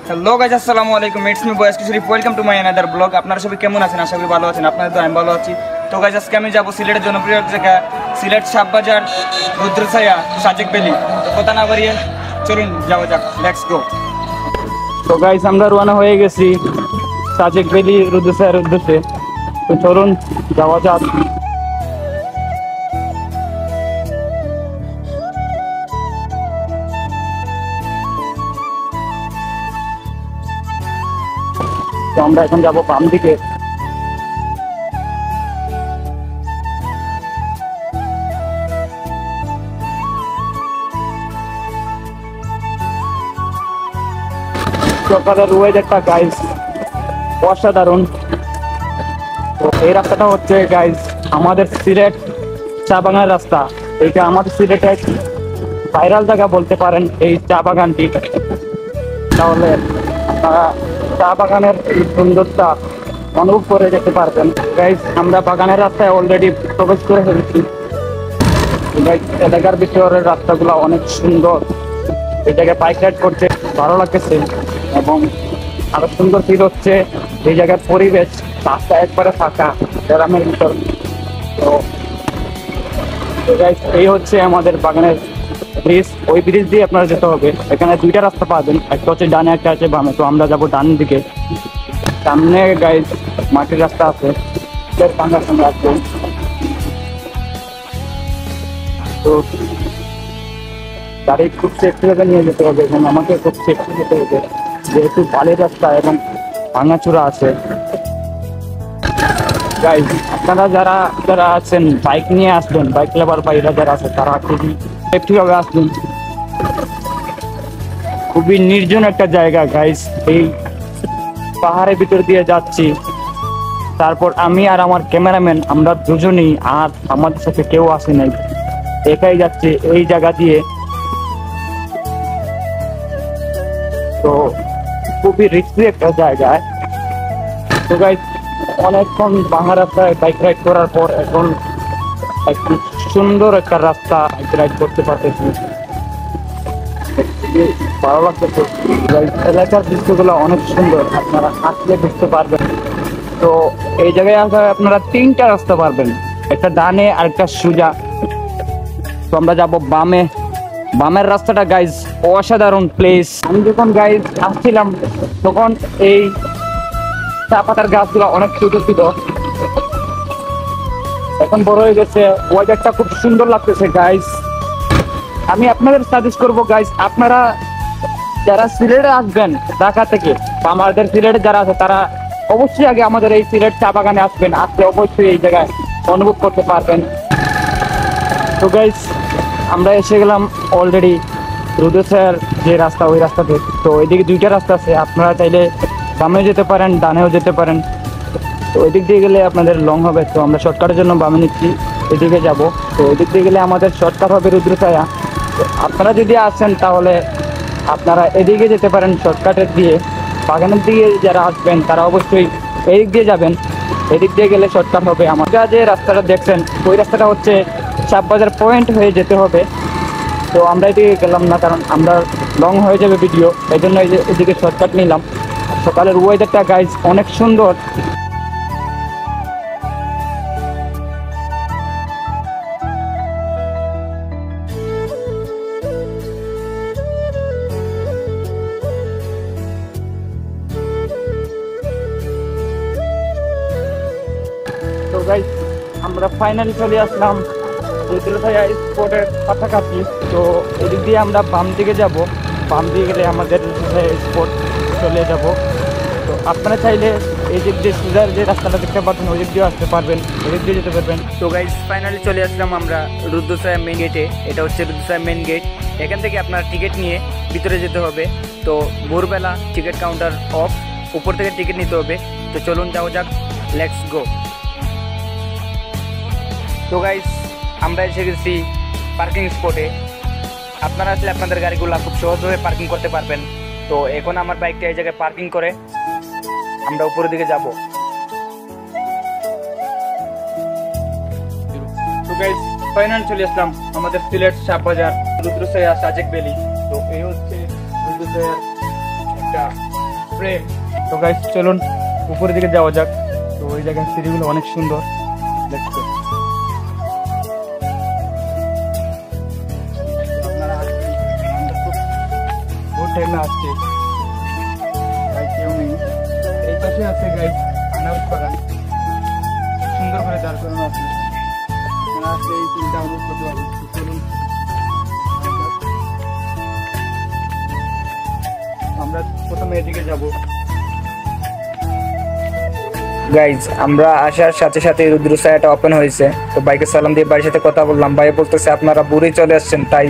Hello guys, আসসালামু আলাইকুম। It's me বয়েস কিশোরী। Welcome to my another blog. আপনারা সবাই কেমন আছেন? আশা করি ভালো আছেন। আপনাদের তো আমি ভালো আছি। তো গাইস, আজকে আমি যাবো সিলেটের জনপ্রিয় জায়গা সিলেট শাহবাজার, রুদ্রছায়া, সাজেক ভ্যালি। তো কথা না বাড়িয়ে চলুন যাওয়া যাক, লেটস গো। তো গাইস, আমরা রওনা হয়ে গেছি সাজেক ভ্যালি রুদ্রছায়ার উদ্দেশ্যে। তো চলুন যাওয়া যাক। তো আমরা এখন যাবো বাম দিকে। সকালের ওয়েদারটা গাইস অসাধারণ। তো এই রাস্তাটা হচ্ছে গাইস আমাদের সিলেট চা বাগানের রাস্তা। এইটা আমাদের সিলেটের ভাইরাল জায়গা বলতে পারেন এই চা বাগানটি। তাহলে আপনারা চা বাগানের সুন্দরতা অনুভব করে যেতে পারবেন। গাইস, আমরা বাগানের রাস্তায় অলরেডি প্রবেশ করে ফেলেছি। এলাকার ভিতরের রাস্তাগুলো অনেক সুন্দর। এই জায়গায় বাইক রাইড করতে ভালো লাগতেছে এবং আরো সুন্দর ফিল হচ্ছে। এই জায়গার পরিবেশ, রাস্তা একবারে ফাঁকা গ্রামের ভিতর। তো গাইস, এই হচ্ছে আমাদের বাগানের ব্রিজ। ওই ব্রিজ দিয়ে আপনারা যেতে হবে। এখানে দুইটা রাস্তা পাবেন, একটা হচ্ছে ডানে, একটা আছে বামে। তো আমরা যাবো ডান দিকে। সামনে গাইস মাটির রাস্তা আছে, সঙ্গে সঙ্গে আছে। তো গাড়ি খুব সেফটিভাবে নিয়ে যেতে হবে এবং আমাকে খুব সেফটি যেতে হবে, যেহেতু বালির রাস্তা এবং ভাঙাচূড়া আছে। গাইস, আপনারা যারা যারা আছেন বাইক নিয়ে আসবেন, বাইক লাভার ভাইরা যারা আছে তারা খুবই সেফটিভাবে আসবেন। খুবই নির্জন একটা জায়গা গাইস। এই পাহাড়ের ভিতর দিয়ে যাচ্ছি। তারপর আমি আর আমার ক্যামেরাম্যান, আমরা দুজনই, আর আমাদের সাথে কেউ আসে নাই, একাই যাচ্ছে এই জায়গা দিয়ে। তো খুবই রিস্কি একটা জায়গায়। তো গাইস, অনেকক্ষণ বাংলা রাস্তায় বাইক রাইড করার পর এখন একটু সুন্দর একটা রাস্তা রাইড করতে পারতেছি, ভালো লাগতেছে। এলাকার দৃশ্যগুলো অনেক সুন্দর, আপনারা আসলে বুঝতে পারবেন। তো এই জায়গায় আপনারা তিনটা রাস্তা পারবেন, একটা ডানে আর একটা সোজা। তো আমরা যাবো বামে। বামের রাস্তাটা গাইজ অসাধারণ প্লেস। আমি যখন গাইজ আসছিলাম তখন এই চা পাতার গাছগুলো অনেক ছোট ছিল, এখন বড় হয়ে গেছে। ওয়েদারটা খুব সুন্দর লাগতেছে গাইজ। আমি আপনাদের সাজেস্ট করবো গাইজ, আপনারা যারা সিলেটে আসবেন ঢাকা থেকে, বা আমাদের সিলেটে যারা আছে তারা অবশ্যই আগে আমাদের এই সিলেট চা বাগানে আসবেন। আসলে অবশ্যই এই জায়গায় অনুভব করতে পারবেন। তো গাইজ, আমরা এসে গেলাম অলরেডি রুদ্রছায়ার যে রাস্তা, ওই রাস্তাতে। তো ওইদিকে দুইটা রাস্তা আছে, আপনারা চাইলে বামেও যেতে পারেন, ডানেও যেতে পারেন। তো ওই দিক দিয়ে গেলে আপনাদের লং হবে। তো আমরা শর্টকাটের জন্য বামে নিচ্ছি, এদিকে যাব। তো ওই দিক দিয়ে গেলে আমাদের শর্টকাট হবে রুদ্রছায়া। আপনারা যদি আসেন তাহলে আপনারা এদিকে যেতে পারেন শর্টকাটের দিয়ে। বাগানের দিকে যারা আসবেন তারা অবশ্যই এদিক দিয়ে যাবেন, এদিক দিয়ে গেলে শর্টকাট হবে। আমার যে রাস্তাটা দেখছেন ওই রাস্তাটা হচ্ছে শাহবাজার পয়েন্ট হয়ে যেতে হবে। তো আমরা এদিকে গেলাম না, কারণ আমরা লং হয়ে যাবে ভিডিও, এই জন্য এদিকে শর্টকাট নিলাম। সকালের ওয়েদারটা গাইজ অনেক সুন্দর। তো গাইজ, আমরা ফাইনালি চলে আসলাম রুদ্রছায়া স্পটের কাছাকাছি। তো এদিক দিয়ে আমরা বাম দিকে যাব। বাম দিকে গেলে আমাদের রুদ্রছায়া স্পট চলে যাব। তো আপনারা চাইলে এই দিক দিয়ে সুজার যে রাস্তাটা দেখতে পাচ্ছেন ওই দিক দিয়েও আসতে পারবেন, এদিক দিয়ে যেতে পারবেন। তো গাইজ, ফাইনালি চলে আসলাম আমরা রুদ্রছায়া মেন গেটে। এটা হচ্ছে রুদ্রছায়া মেন গেট। এখান থেকে আপনার টিকিট নিয়ে ভিতরে যেতে হবে। তো ভোরবেলা টিকিট কাউন্টার অফ, উপর থেকে টিকিট নিতে হবে। তো চলুন যাওয়া যাক, লেটস গো। তো গাইজ, আমরা এসে গেছি পার্কিং স্পটে। আপনারা আসলে আপনাদের গাড়িগুলো খুব সহজভাবে পার্কিং করতে পারবেন। তো এখন আমার বাইকটা এই জায়গায় পার্কিং করে আমরা উপরের দিকে যাব। তো গাইজ, ফাইনাল চলে আসলাম আমাদের সিলেট শাহবাজার রুদ্রছায়া সাজেক ভ্যালি। তো এই হচ্ছে রুদ্রছায়ার একটা বাপরে। তো গাইস চলুন উপরের দিকে যাওয়া যাক। তো ওই জায়গায় সিঁড়িগুলো অনেক সুন্দর দেখতে। আপনারা আসবেন, আমরা খুব ভোর টাইমে আসছি, তাই কেউ নেই। এই পাশে আছে গাইস আনারস বাগান, সুন্দর করে দাঁড় করানো আছে। আপনারা আসলে এই চিন্তা অনুভব করতে পারবেন। চলুন আমরা প্রথমে এদিকে যাব। গাইজ আমরা আসার সাথে সাথে রুদ্র ছায়াটা ওপেন হয়েছে। তো বাইকে সালাম দিয়ে বাড়ির সাথে কথা বললাম। ভাই বলতেছে আপনারা বুড়ি চলে আসছেন, তাই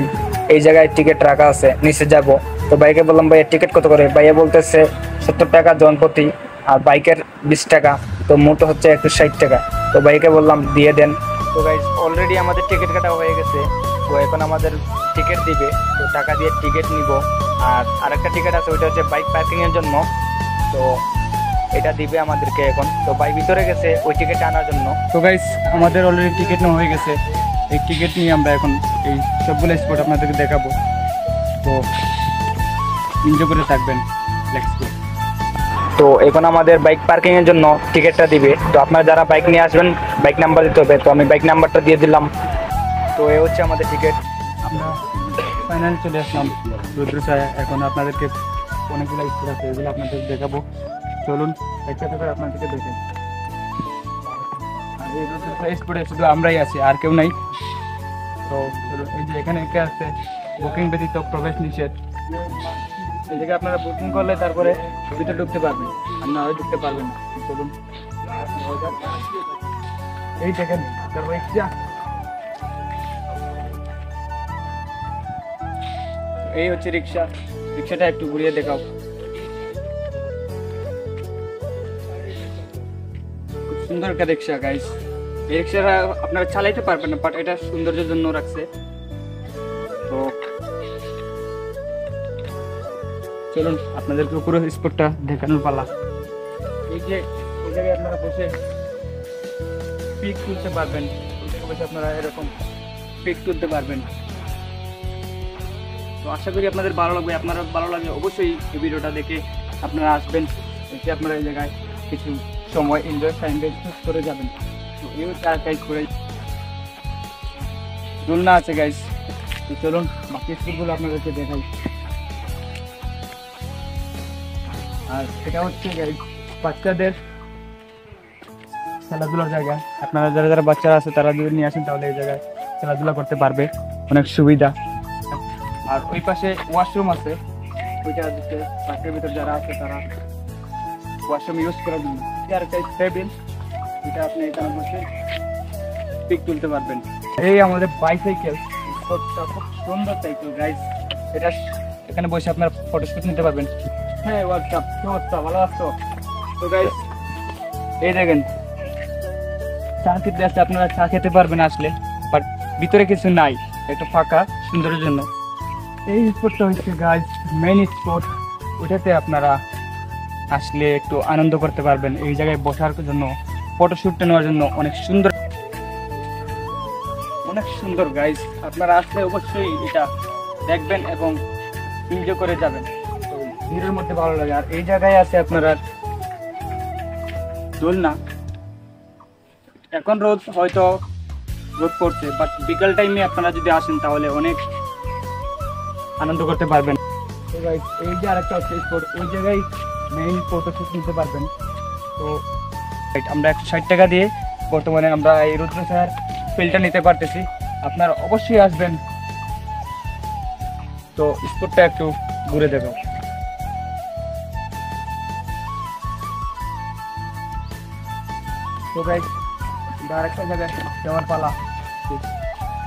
এই জায়গায় টিকিট রাখা আছে, নিচে যাব। তো বাইকে বললাম ভাইয়ের টিকিট কত করে? ভাইয়া বলতেছে 70 টাকা জনপ্রতি, আর বাইকের 20 টাকা, তো মোট হচ্ছে 160 টাকা। তো বাইকে বললাম দিয়ে দেন। তো গাইজ অলরেডি আমাদের টিকিট কাটা হয়ে গেছে। তো এখন আমাদের টিকিট দিবে, তো টাকা দিয়ে টিকিট নিব। আর আরেকটা টিকিট আছে, ওইটা হচ্ছে বাইক পার্কিং এর জন্য। তো এটা দিবে আমাদেরকে এখন। তো ভাই ভিতরে গেছে ওই টিকিট আনার জন্য। তো গাইস আমাদের অলরেডি টিকিট নেওয়া হয়ে গেছে। এই টিকিট নিয়ে আমরা এখন এই সবগুলো স্পট আপনাদেরকে দেখাবো। তো এনজয় করে থাকবেন। Let's go. তো এখন আমাদের বাইক পার্কিং এর জন্য টিকিটটা দিবে। তো আপনারা যারা বাইক নিয়ে আসবেন বাইক নাম্বার দিতে হবে। তো আমি বাইক নাম্বারটা দিয়ে দিলাম। তো এই হচ্ছে আমাদের টিকিট। আমরা ফাইনালি চলে আসলাম রুদ্র ছায়া। এখন আপনাদেরকে অনেকগুলো স্পট আছে, এগুলো আপনাদের দেখাবো। চলুন একসাথে করে আপনাদেরকে দেখেন। আর এই রুদ্র ছায়া স্পটে শুধু আমরাই আছি, আর কেউ নাই। তো এই যে এখানে একটা আছে বুকিং ব্যতীত প্রবেশ নিষেধ। এই জায়গায় আপনারা বুকিং করলে তারপরে ভিতরে ঢুকতে পারবেন, আর না হয় ঢুকতে পারবেন না। চলুন এই দেখেন তারপর এই হচ্ছে রিক্সা। রিক্সাটা একটু ঘুরিয়ে দেখাও। খুব সুন্দর একটা রিক্সা গাইস। এই রিক্সাটা আপনারা চালাইতে পারবেন না, বাট এটা সৌন্দর্যের জন্য রাখছে। তো চলুন আপনাদেরকে পুরো স্পটটা দেখানোর পালা। এই যে এই জায়গায় আপনারা বসে পিক তুলতে পারবেন, বসে আপনারা এরকম পিক তুলতে পারবেন। তো আশা করি আপনাদের ভালো লাগবে। আপনারা ভালো লাগে অবশ্যই এই ভিডিওটা দেখে আপনারা আসবেন, এসে আপনারা এই জায়গায় কিছু সময় এনজয় টাইম করে যাবেন। তো এই হচ্ছে আর গাইজ করে দোলনা আছে গাইজ। তো চলুন বাকি স্কুলগুলো আপনাদেরকে দেখাই। আর এটা হচ্ছে গাইজ বাচ্চাদের খেলাধুলার জায়গা। আপনারা যারা যারা বাচ্চারা আছে তারা যদি নিয়ে আসেন তাহলে এই জায়গায় খেলাধুলা করতে পারবে, অনেক সুবিধা। আর ওই পাশে ওয়াশরুম আছে, ওইটা দিচ্ছে পার্কের ভিতর যারা আছে তারা ওয়াশরুম ইউজ করার জন্য। আর একটা টেবিল, এটা আপনি এখানে বসে পিক তুলতে পারবেন। এই আমাদের বাইসাইকেল স্পটটা খুব সুন্দর সাইকেল গাইজ। এটা এখানে বসে আপনার ফটোশুট নিতে পারবেন। হ্যাঁ হোয়াটসঅ্যাপ কি অবস্থা, ভালো আছো? তো গাইজ এই দেখেন চা খেতে আসলে আপনারা চা খেতে পারবেন আসলে, বাট ভিতরে কিছু নাই, একটু ফাঁকা সুন্দরের জন্য। এই স্পটটা হচ্ছে গাইজ মেইন স্পট। ওটাতে আপনারা আসলে একটু আনন্দ করতে পারবেন। এই জায়গায় বসার জন্য ফটোশুটটা নেওয়ার জন্য অনেক সুন্দর, অনেক সুন্দর গাইজ। আপনারা আসলে অবশ্যই এটা দেখবেন এবং এনজয় করে যাবেন। তো ভিড়ের মধ্যে ভালো লাগে। আর এই জায়গায় আছে আপনারা দোলনা। এখন রোদ হয়তো রোদ পড়ছে, বাট বিকাল টাইমে আপনারা যদি আসেন তাহলে অনেক আনন্দ করতে পারবেন। তো গাইস এই যে আরেকটা হচ্ছে স্পট, ওই জায়গায় মেইন ফটোশুট নিতে পারবেন। তো আমরা 160 টাকা দিয়ে বর্তমানে আমরা এই রুদ্র ছায়ার ফিলটা নিতে পারতেছি। আপনারা অবশ্যই আসবেন। তো স্পটটা একটু ঘুরে দেখো। তো গাইস আরেকটা জায়গায় যাওয়ার পালা,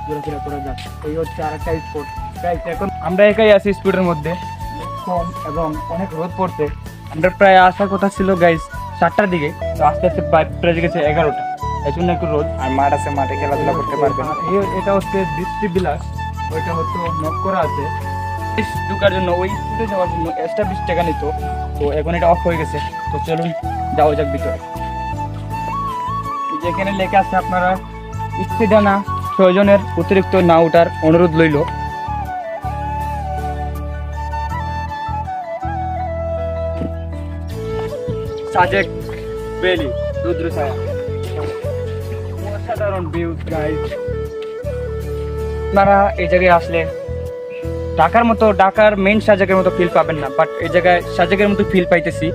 ঘুরে ফিরে করে যাক। এই হচ্ছে আরেকটা স্পট গাইস। এখন আমরা একাই আছি স্পটের মধ্যে, কম এবং অনেক রোদ পড়ছে। আমরা প্রায় আসার কথা ছিল গাইস 7টার দিকে, তো আস্তে আস্তে প্রায় গেছে 11টা, এই জন্য একটু রোদ। আর মাঠ আছে, মাঠে খেলাধুলা করতে পারবেন। এটা হচ্ছে দৃষ্টি বিলাস, ওইটা হচ্ছে নক করা আছে ঢুকার জন্য। ওই স্পটে যাওয়ার জন্য এক্সট্রা 20 টাকা নিত, তো এখন এটা অফ হয়ে গেছে। তো চলুন যাওয়া যাক ভিতরে। যেখানে লেখা আছে আপনারা স্ত্রীডানা 6 জনের অতিরিক্ত না ওঠার অনুরোধ লইল। সাজেক ভ্যালি, রুদ্রছায়া, অসাধারণ ভিউ গাইস। আপনারা এই জায়গায় আসলে ঢাকার মতো, ঢাকার মেইন সাজেকের মতো ফিল পাবেন না, বাট এই জায়গায় সাজেকের মতো ফিল পাইতেছি।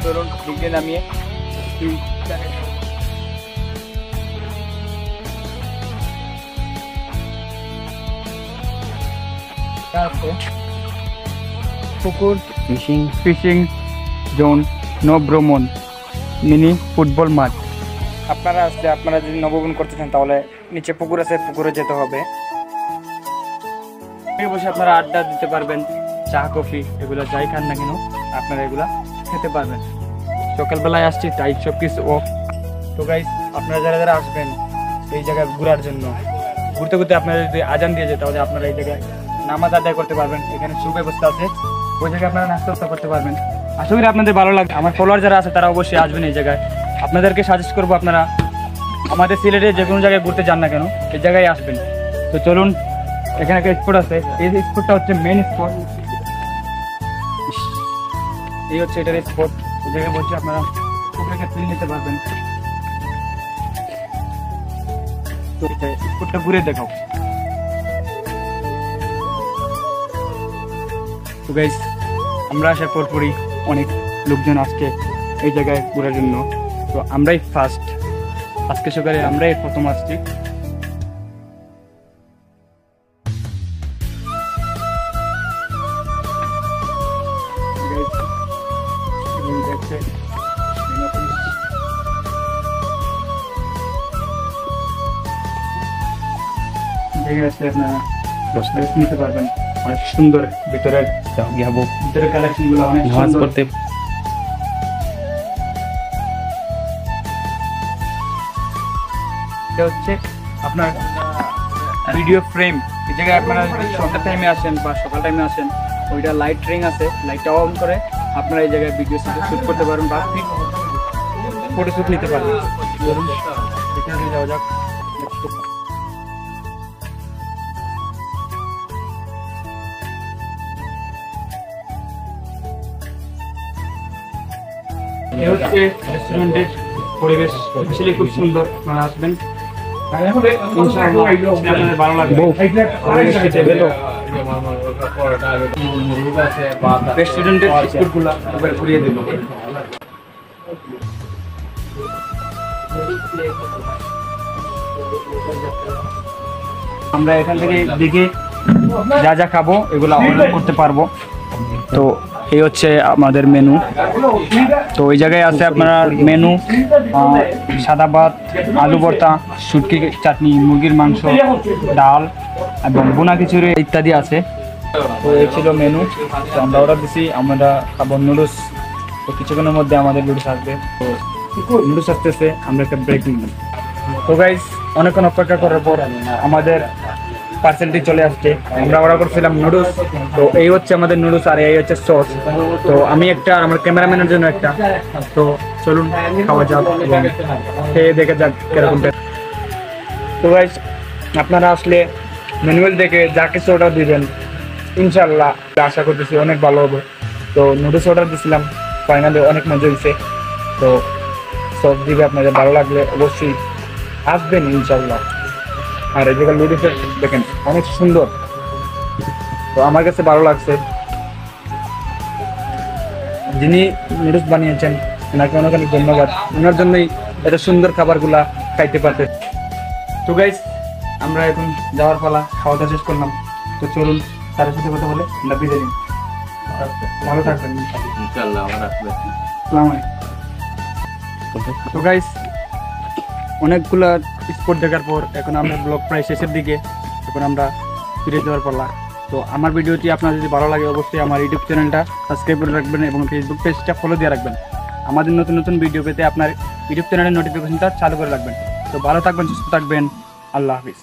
চলুন দিকে নামিয়ে পুকুর, ফিশিং জোন, নো ভ্রমণ, মিনি ফুটবল মাঠ। আপনারা আসলে, আপনারা যদি নবভ্রমণ করতে চান তাহলে নিচে পুকুর আছে, পুকুরে যেতে হবে। বসে আপনারা আড্ডা দিতে পারবেন, চা কফি এগুলো যাই খান না কেন আপনারা এগুলা খেতে পারবেন। সকালবেলায় আসছি তাই সব কিছু অফ। তো গাইস, আপনারা যারা যারা আসবেন এই জায়গায় ঘোরার জন্য, ঘুরতে ঘুরতে আপনারা যদি আজান দিয়ে যায় তাহলে আপনারা এই জায়গায় নামাজ আদায় করতে পারবেন। এখানে সুব্যবস্থা আছে, ওই জায়গায় আপনারা নাস্তা করতে পারবেন। আশা করি আপনাদের ভালো লাগবে। আমার ফলোয়ার যারা আছে তারা অবশ্যই আসবেন এই জায়গায়। আপনাদেরকে সাজেস্ট করবো আপনারা আমাদের সিলেটে যে কোনো জায়গায় ঘুরতে যান না কেন এই জায়গায় আসবেন। তো চলুন, এখানে একটা স্পট আছে, এই স্পটটা হচ্ছে মেইন স্পট। এই হচ্ছে এটার স্পট, এই জায়গায় বলছি আপনারা পুকুরকে ফিল নিতে পারবেন। তো স্পটটা ঘুরে দেখাও। তো গাইস, আমরা আসার পরপরই অনেক লোকজন আসছে এই জায়গায় ঘোরার জন্য। তো আমরাই ফার্স্ট, আজকে সকালে আমরাই প্রথম আসছি। আপনারা নিতে পারবেন, অনেক সুন্দর ভিতরের ভিতরের কালেকশন গুলো অনেক সুন্দর। এটা হচ্ছে আপনার ভিডিও ফ্রেম। এই জায়গায় আপনারা যদি সন্ধ্যার টাইমে আসেন বা সকাল টাইমে আসেন, ওইটা লাইট রিং আছে, লাইটটা অন করে আপনারা এই জায়গায় ভিডিও শুট করতে পারবেন বা ফটো শুট নিতে পারবেন। এখানে যাওয়া যাক। এই হচ্ছে রেস্টুরেন্টের পরিবেশ, আসলে খুব সুন্দর। আপনারা আসবেন, আপনাদের ভালো লাগবে। রেস্টুরেন্টের স্কুলগুলো ঘুরিয়ে দেব। আমরা এখান থেকে দেখে যা যা খাবো এগুলো অর্ডার করতে পারবো। তো এই হচ্ছে আমাদের মেনু। তো ওই জায়গায় আছে আপনার মেনু, সাদা ভাত, আলু ভর্তা, শুটকি চাটনি, মুরগির মাংস, ডাল এবং বোনা খিচুড়ি ইত্যাদি আছে। তো এই ছিল মেনু। তো আমরা অর্ডার দিছি, আমরা খাবো নুডলস। তো কিছুক্ষণের মধ্যে আমাদের নুডলস আসবে। তো নুডলস আসতেছে, আমরা একটা ব্রেক নিব। তো গাইস, অনেকক্ষণ অপেক্ষা করার পর আমাদের পার্সেলটি চলে আসছে। আমরা অর্ডার করছিলাম নুডলস। তো এই হচ্ছে আমাদের নুডলস আর এই হচ্ছে সস। তো আমি একটা, আমার ক্যামেরাম্যানের জন্য একটা। তো চলুন খাওয়া যাক এবং খেয়ে দেখে যাক কিরকম। তো গাইস, আপনারা আসলে ম্যানুয়াল দেখে যা কিছু অর্ডার দিবেন ইনশাল্লাহ আশা করতেছি অনেক ভালো হবে। তো নুডলস অর্ডার দিয়েছিলাম, ফাইনালি অনেক মজা হয়েছে। তো সস দিবে, আপনাদের ভালো লাগলে অবশ্যই আসবেন ইনশাল্লাহ। আর এই জায়গায় নুডলস দেখেন অনেক সুন্দর, তো আমার কাছে ভালো লাগছে। যিনি নুডলস বানিয়েছেন ওনাকে অনেক অনেক ধন্যবাদ, ওনার জন্যই এত সুন্দর খাবারগুলা খাইতে পারতে। তো গাইস, আমরা এখন যাওয়ার পালা, খাওয়া দাওয়া শেষ করলাম। তো চলুন স্যারের সাথে কথা বলে আমরা বিদায় নিই। ভালো থাকবেন ইনশাআল্লাহ। আসসালামু আলাইকুম। তো গাইস, অনেকগুলা স্পট দেখার পর এখন আমরা ব্লগ প্রায় শেষের দিকে, এখন আমরা ফিরে যাওয়ার পালা। তো আমার ভিডিওটি আপনার যদি ভালো লাগে অবশ্যই আমার ইউটিউব চ্যানেলটা সাবস্ক্রাইব করে রাখবেন এবং ফেসবুক পেজটা ফলো দিয়ে রাখবেন। আমাদের নতুন নতুন ভিডিও পেতে আপনার ইউটিউব চ্যানেলের নোটিফিকেশনটা চালু করে রাখবেন। তো ভালো থাকবেন, সুস্থ থাকবেন, আল্লাহ হাফিজ।